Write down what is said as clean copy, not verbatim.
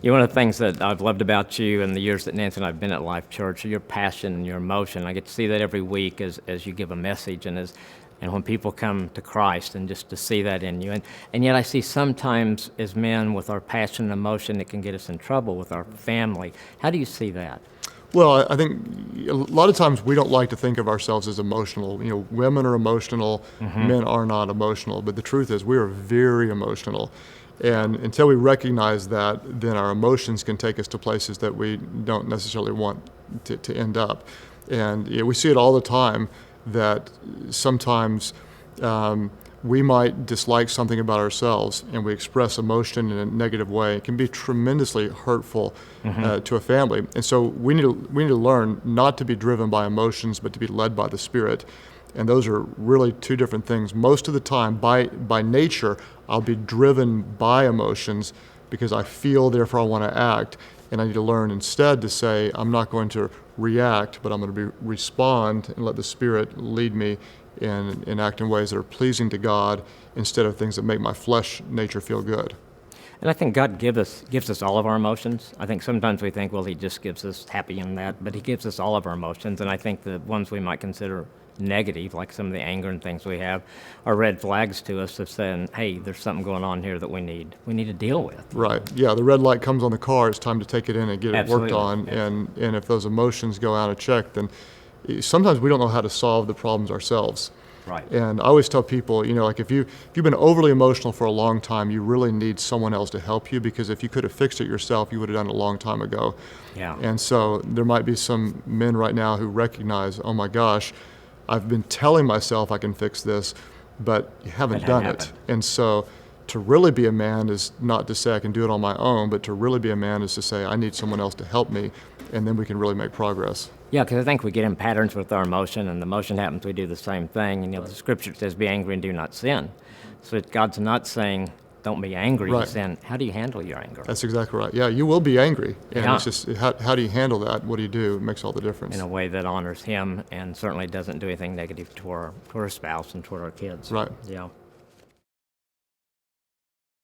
One of the things that I've loved about you in the years that Nancy and I've been at Life Church are your passion and your emotion. I get to see that every week as you give a message and when people come to Christ, and just to see that in you. And yet I see sometimes as men with our passion and emotion, it can get us in trouble with our family. How do you see that? Well, I think a lot of times we don't like to think of ourselves as emotional. Women are emotional, men are not emotional. But the truth is, we are very emotional. And until we recognize that, then our emotions can take us to places that we don't necessarily want to end up. And we see it all the time that sometimes we might dislike something about ourselves and we express emotion in a negative way. It can be tremendously hurtful to a family. And so we need to learn not to be driven by emotions, but to be led by the Spirit. And those are really two different things. Most of the time, by nature, I'll be driven by emotions because I feel, therefore I want to act. And I need to learn instead to say, I'm not going to react, but I'm going to respond and let the Spirit lead me and act in ways that are pleasing to God instead of things that make my flesh nature feel good. And I think God gives us all of our emotions. I think sometimes we think, well, he just gives us happy and that, but he gives us all of our emotions. And I think the ones we might consider negative, like some of the anger and things we have, are red flags to us of saying, hey, there's something going on here that we need to deal with. Right. Yeah, the red light comes on the car, it's time to take it in and get it Absolutely. worked on. And if those emotions go out of check, then sometimes we don't know how to solve the problems ourselves. Right. And I always tell people, like if you've been overly emotional for a long time, you really need someone else to help you, because if you could have fixed it yourself, you would have done it a long time ago. Yeah. And so there might be some men right now who recognize, oh my gosh, I've been telling myself I can fix this, but you haven't done it. And so to really be a man is not to say I can do it on my own, but to really be a man is to say I need someone else to help me, and then we can really make progress. Yeah, because I think we get in patterns with our emotion, and the emotion happens, we do the same thing. And the scripture says, be angry and do not sin. So God's not saying, don't be angry. Right. He's saying, how do you handle your anger? That's exactly right. Yeah, you will be angry. And Yeah. it's just, how do you handle that? What do you do? It makes all the difference. In a way that honors him and certainly doesn't do anything negative toward our spouse and toward our kids. Right. Yeah.